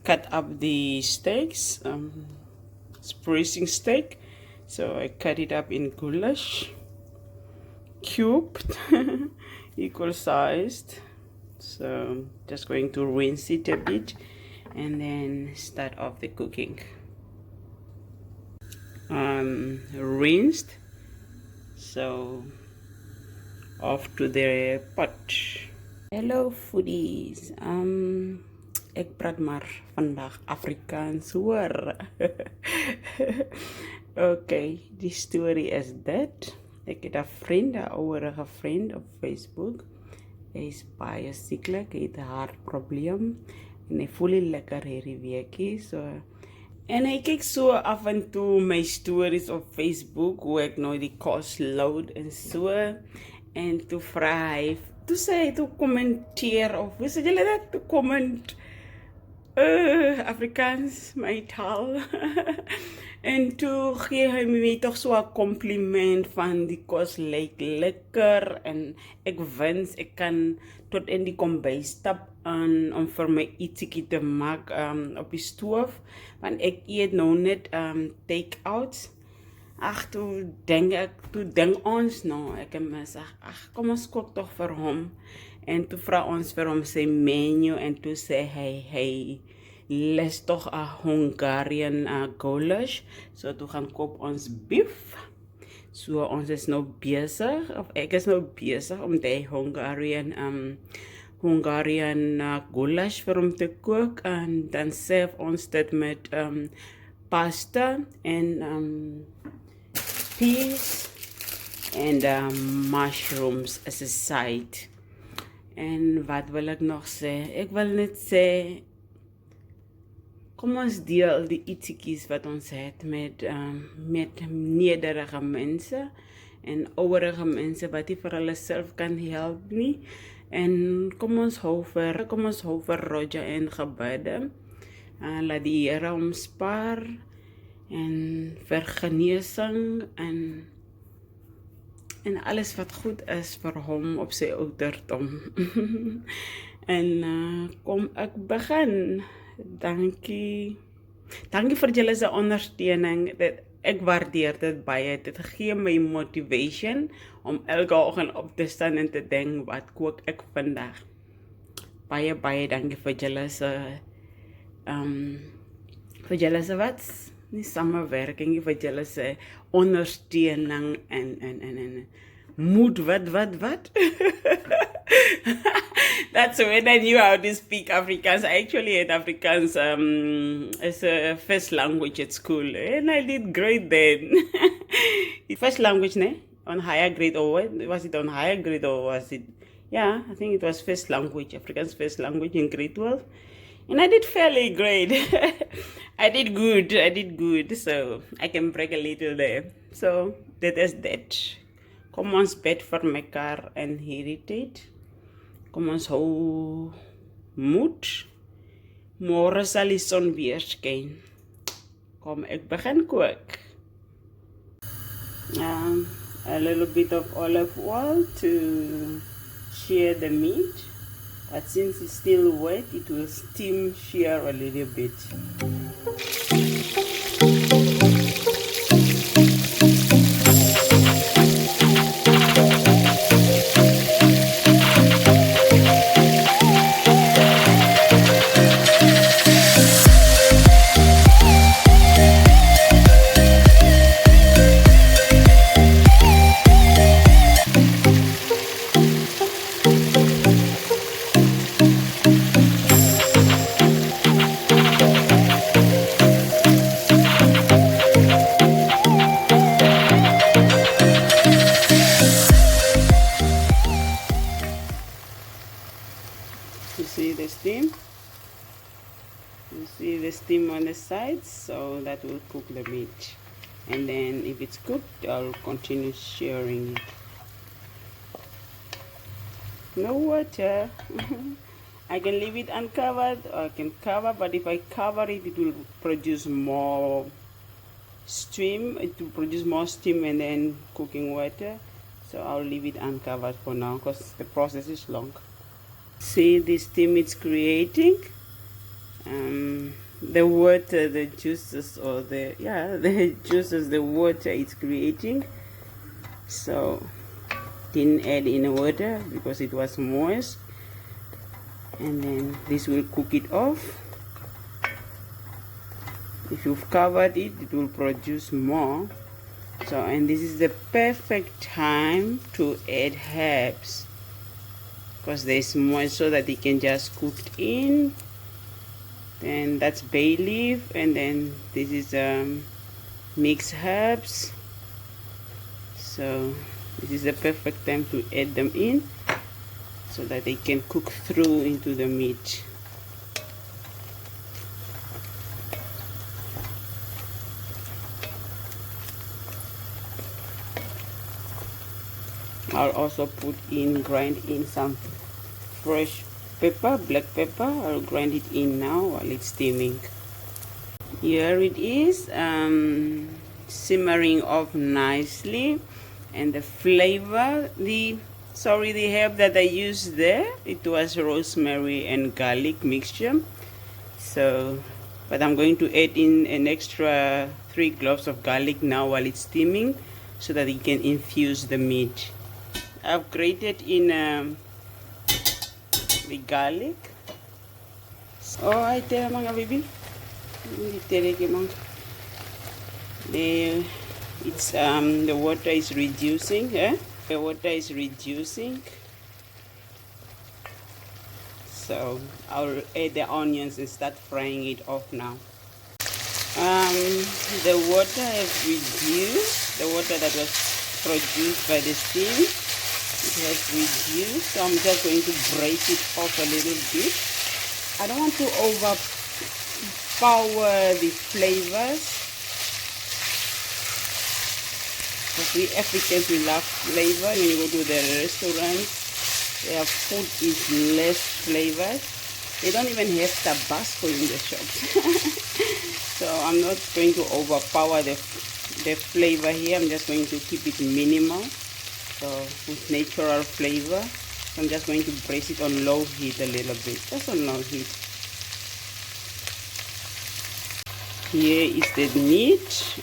cut up the steaks, sprucing steak. So I cut it up in goulash, cubed, equal sized. So just going to rinse it a bit and then start off the cooking. Rinsed, so off to the pot. Hello foodies, ek praat maar vandag Afrikaans hoor. Okay, die story is dit. Ek het 'n vriend, 'n ouerige vriend op Facebook. Hy is baie sieklik, hy het 'n hartprobleem en hy voel nie lekker hierdie weekie, so en hy kyk so af en toe my stories op Facebook hoe ek nou die kos load en so, en toe vra hy, toe sê hy toe kommenteer of hoe sê julle dit, toe comment Afrikaans, my taal. En toe gee hy my toch so 'n compliment van die kos lyk lekker en ek wens ek kan tot in die kombuis stap om vir my ietsie te maak op die stoof, want ek eet nou net take-outs. Ag, toe denk ons nou, ek en my sê, ag, kom ons kook toch vir hom. En toe vra ons vir hom sy menu en toe sê hy les toch 'n Hungarian goulash. So toe gaan koop ons beef. So ons is nou besig, of ek is nou besig om die Hungarian goulash vir hom te kook, en dan serve ons dit met pasta en peas and mushrooms as a side. En wat wil ek nog sê? Ek wil net sê, kom ons deel die ietsiekies wat ons het met nederige mense en ouerige mense wat nie vir hulle self kan help nie. En kom ons hou vir Roger en gebede. Laat die Here hom spaar en vir genesing en alles wat goed is vir hom op sy ouderdom. En kom ek begin. Dankie vir julle se ondersteuning. Ek waardeer dit baie. Dit gee my motivation om elke oggend op te staan en te dink, wat kook ek vandag? Baie dankie vir julle se wat? Nie samewerking, vir julle se ondersteuning en moed, wat? That's when I knew how to speak Afrikaans. I actually had Afrikaans as a first language at school, and I did great then. First language, ne? On higher grade, or what? Was it on higher grade, or was it? Yeah, I think it was first language, Afrikaans first language in grade 12. And I did fairly great. I did good, so I can break a little there. So, that is that. Kom ons bid vir mekaar en heritage. Kom ons hou moed. Môre sal die son weer skyn. Kom ek begin kook. A little bit of olive oil to shear the meat. But since it's still wet, it will steam shear a little bit. You see the steam? You see the steam on the sides, so that will cook the meat. And then if it's cooked, I'll continue shearing it. No water. I can leave it uncovered, or I can cover, but if I cover it, it will produce more steam. It will produce more steam and then cooking water. So I'll leave it uncovered for now because the process is long. See the steam it's creating? the water, the juices, or the juices, the water it's creating. So didn't add in water because it was moist, and then this will cook it off. If you've covered it, it will produce more. So, and this is the perfect time to add herbs because there's moist, so that it can just cook in. Then that's bay leaf, and then this is mixed herbs. So this is the perfect time to add them in so that they can cook through into the meat. I'll also grind in some fresh pepper, black pepper. I'll grind it in now while it's steaming. Here it is, simmering off nicely, and the flavor, the herb that I used there, it was rosemary and garlic mixture. So, but I'm going to add in an extra 3 cloves of garlic now while it's steaming, so that it can infuse the meat. I've grated in the garlic. Oh, I tell mga baby. The water is reducing. The water is reducing. So I'll add the onions and start frying it off now. The water has reduced. The water that was produced by the steam, it has reduced, so I'm just going to braise it off a little bit. I don't want to overpower the flavors, because we Africans, we love flavor. When you go to the restaurants, their food is less flavored. They don't even have Tabasco in the shops. So I'm not going to overpower the flavor here. I'm just going to keep it minimal. So with natural flavor, so I'm just going to braise it on low heat a little bit, just on low heat. Here is the meat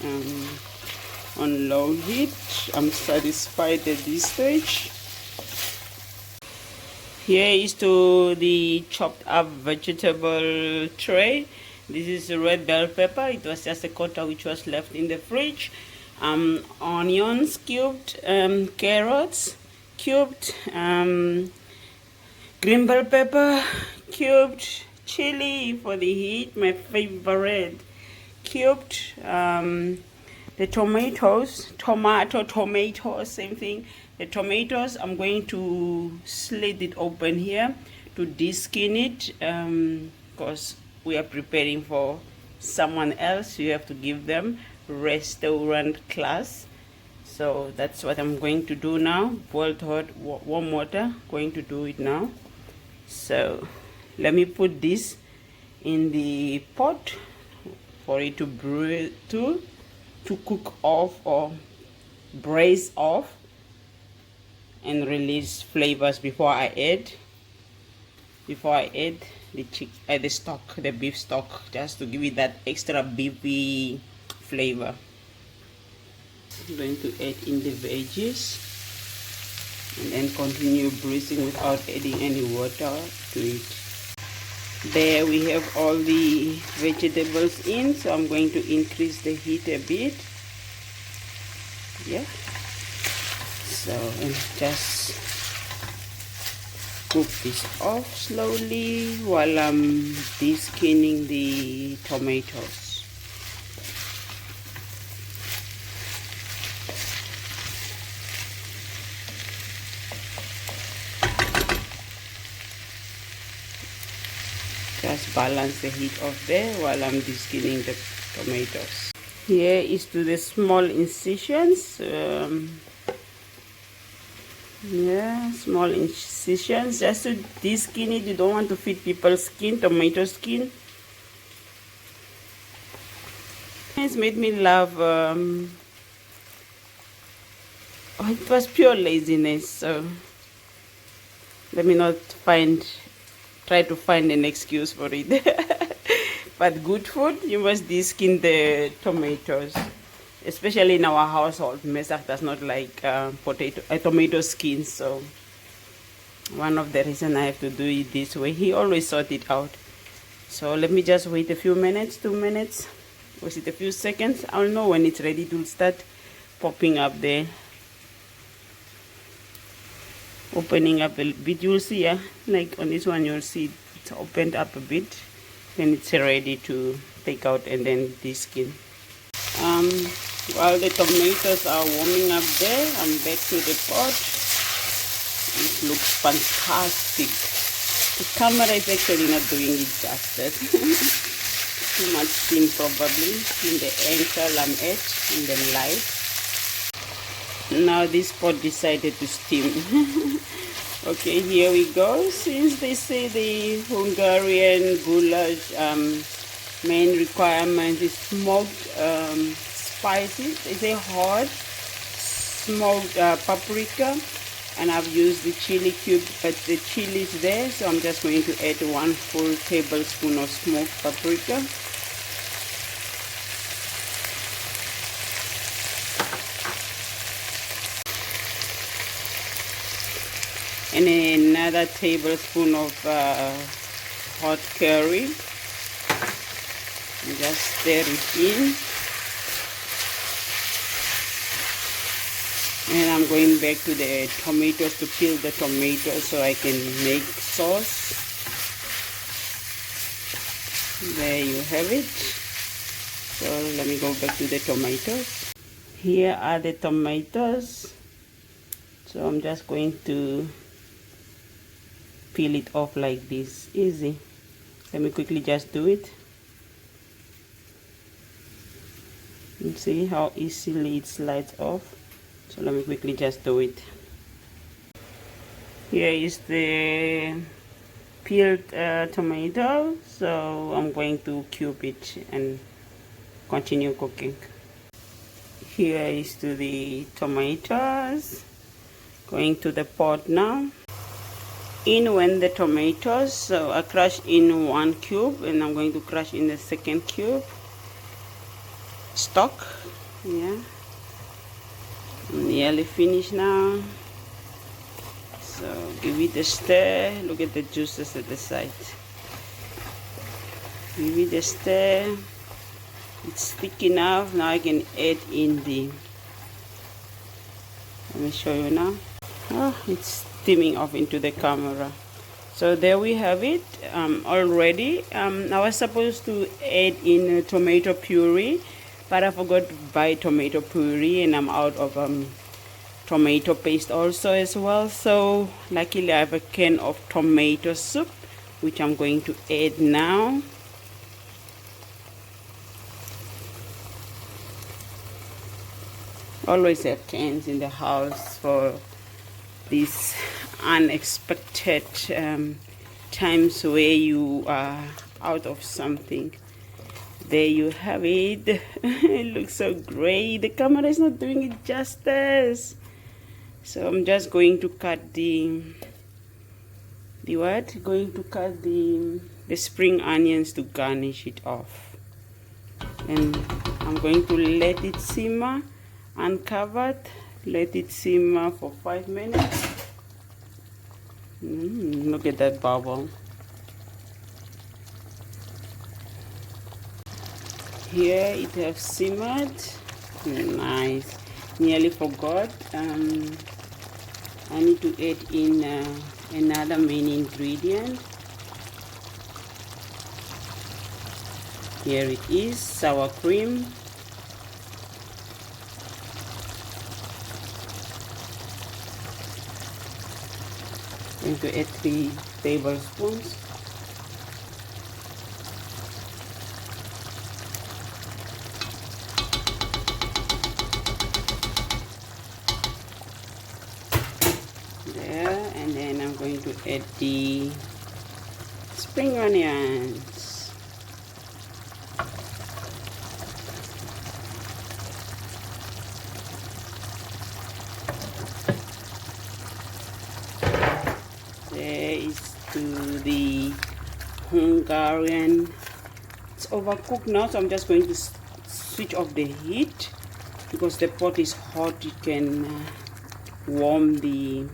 on low heat. I'm satisfied at this stage. Here is to the chopped up vegetable tray. This is red bell pepper. It was just a quarter which was left in the fridge. Onions cubed, carrots cubed, green bell pepper cubed, chili for the heat, my favorite, cubed, the tomatoes, tomato, same thing. The tomatoes, I'm going to slit it open here to de-skin it, because we are preparing for someone else. You have to give them restaurant class. So that's what I'm going to do now. Boiled hot warm water, going to do it now. So let me put this in the pot for it to cook off or braise off and release flavors before I add the stock, the beef stock, just to give it that extra beefy flavor. I'm going to add in the veggies and then continue braising without adding any water to it. There we have all the vegetables in, so I'm going to increase the heat a bit. Yeah. So, and just cook this off slowly while I'm de-skinning the tomatoes. Just balance the heat off there while I'm de-skinning the tomatoes. Here is to the small incisions. Small incisions just to de-skin it. You don't want to feed people's skin, tomato skin. It's made me laugh. It was pure laziness, so let me not try to find an excuse for it. But good food, you must de-skin the tomatoes. Especially in our household, Mesak does not like tomato skins, so one of the reasons I have to do it this way. He always sort it out. So let me just wait a few minutes, 2 minutes, was it a few seconds? I'll know when it's ready to start popping up there. Opening up a bit, you'll see, yeah, like on this one you'll see it's opened up a bit. Then it's ready to take out and then de-skin. While the tomatoes are warming up there, I'm back to the pot. It looks fantastic. The camera is actually not doing it justice. Too much steam probably in the angle I'm at, in the light. Now this pot decided to steam. Okay, here we go. Since they say the Hungarian goulash main requirement is smoked spices, they say hot smoked paprika, and I've used the chili cube, but the chili is there, so I'm just going to add 1 full tablespoon of smoked paprika. And another tablespoon of hot curry. And just stir it in. And I'm going back to the tomatoes to peel the tomatoes so I can make sauce. There you have it. So let me go back to the tomatoes. Here are the tomatoes. So I'm just going to peel it off like this. Easy. Let me quickly just do it. You see how easily it slides off. So let me quickly just do it. Here is the peeled tomato. So I'm going to cube it and continue cooking. Here is to the tomatoes. Going to the pot now. In went the tomatoes, so I crushed in 1 cube and I'm going to crush in the 2nd cube. Stock, yeah. I'm nearly finished now. So give it a stir. Look at the juices at the side. Give it a stir. It's thick enough. Now I can add in the. Let me show you now. Oh, it's steaming off into the camera. So there we have it already. I was supposed to add in tomato puree, but I forgot to buy tomato puree and I'm out of tomato paste also as well. So luckily I have a can of tomato soup, which I'm going to add now. Always have cans in the house for these unexpected times where you are out of something. There you have it. It looks so great. The camera is not doing it justice. So I'm just going to cut the what? Going to cut the spring onions to garnish it off. And I'm going to let it simmer uncovered. Let it simmer for 5 minutes. Look at that bubble. Here it has simmered. Nice. Nearly forgot. I need to add in another main ingredient. Here it is, sour cream. I'm going to add 3 tablespoons. There, and then I'm going to add the spring onions. There is to the Hungarian It's overcooked now, so I'm just going to switch off the heat because the pot is hot. It can warm the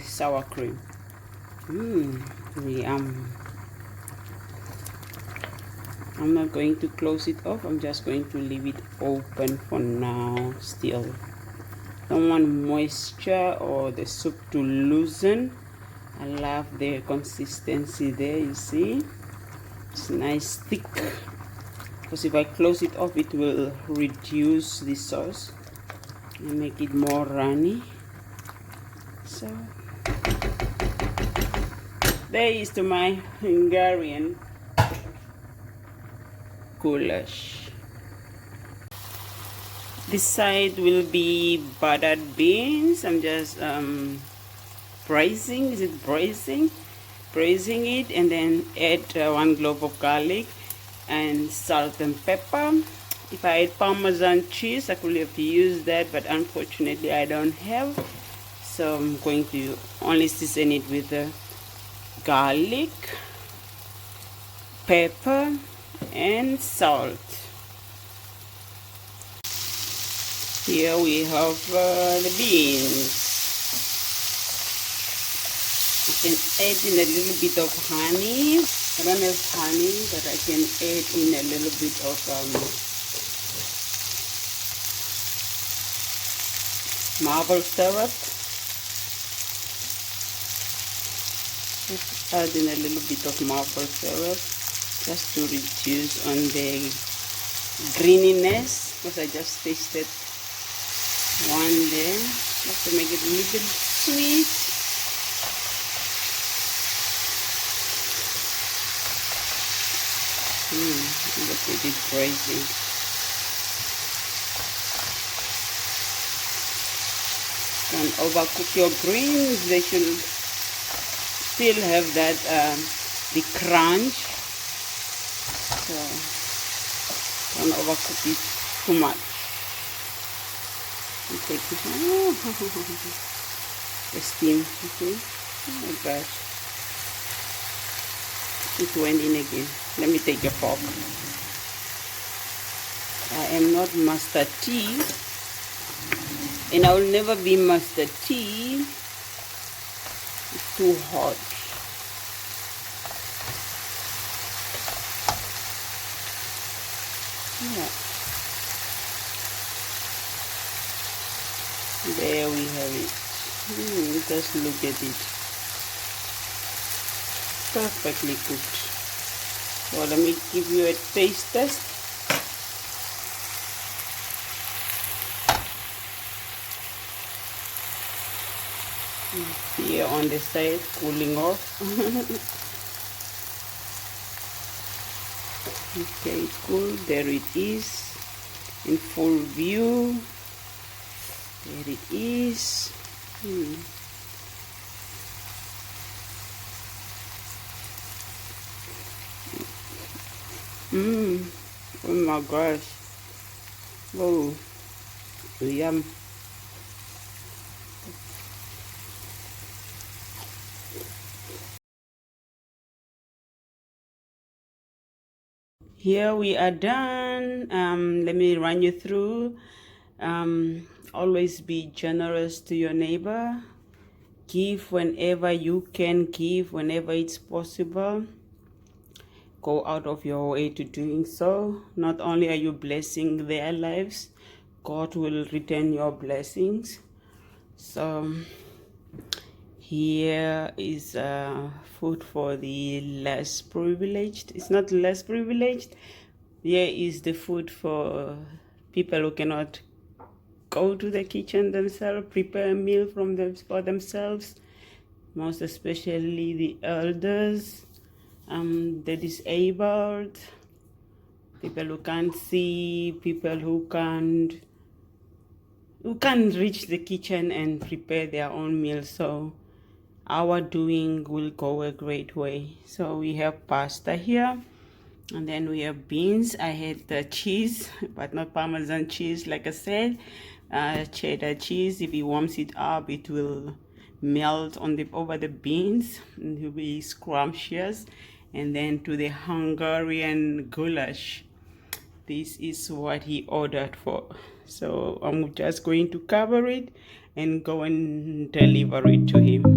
sour cream. Yum. I'm not going to close it off. I'm just going to leave it open for now. Still don't want moisture or the soup to loosen. I love the consistency there. You see, it's nice thick, because if I close it off it will reduce the sauce and make it more runny. So there is to my Hungarian goulash. This side will be buttered beans. I'm just braising it, and then add 1 clove of garlic and salt and pepper. If I had Parmesan cheese, I could have used that, but unfortunately I don't have, so I'm going to only season it with garlic, pepper and salt. Here we have the beans. You can add in a little bit of honey. I don't have honey, but I can add in a little bit of maple syrup. Just add in a little bit of maple syrup just to reduce on the greeniness, because I just tasted one there, just to make it a little sweet. Look at it crazy. Don't overcook your greens. They should still have that the crunch. So don't overcook it too much. You take it. The steam. Okay. Oh my gosh. It went in again. Let me take a fork. I am not Master T, and I will never be Master T. It's too hot. Yeah. There we have it. Just look at it. Perfectly cooked. So let me give you a taste test. Here on the side, cooling off. Okay, cool. There it is in full view. There it is. Oh my gosh. Oh, yum. Here we are done. Let me run you through. Always be generous to your neighbor. Give whenever you can give, whenever it's possible. Go out of your way to doing so. Not only are you blessing their lives, God will return your blessings. So here is food for the less privileged. It's not less privileged. Here is the food for people who cannot go to the kitchen themselves, prepare a meal for themselves, most especially the elders, the disabled, people who can't see, people who can't reach the kitchen and prepare their own meals. So our doing will go a great way. So we have pasta here, and then we have beans. I had the cheese, but not Parmesan cheese, like I said. Cheddar cheese. If it warms it up, it will melt over the beans and it will be scrumptious. and then to the Hungarian goulash. This is what he ordered for. So I'm just going to cover it and go and deliver it to him.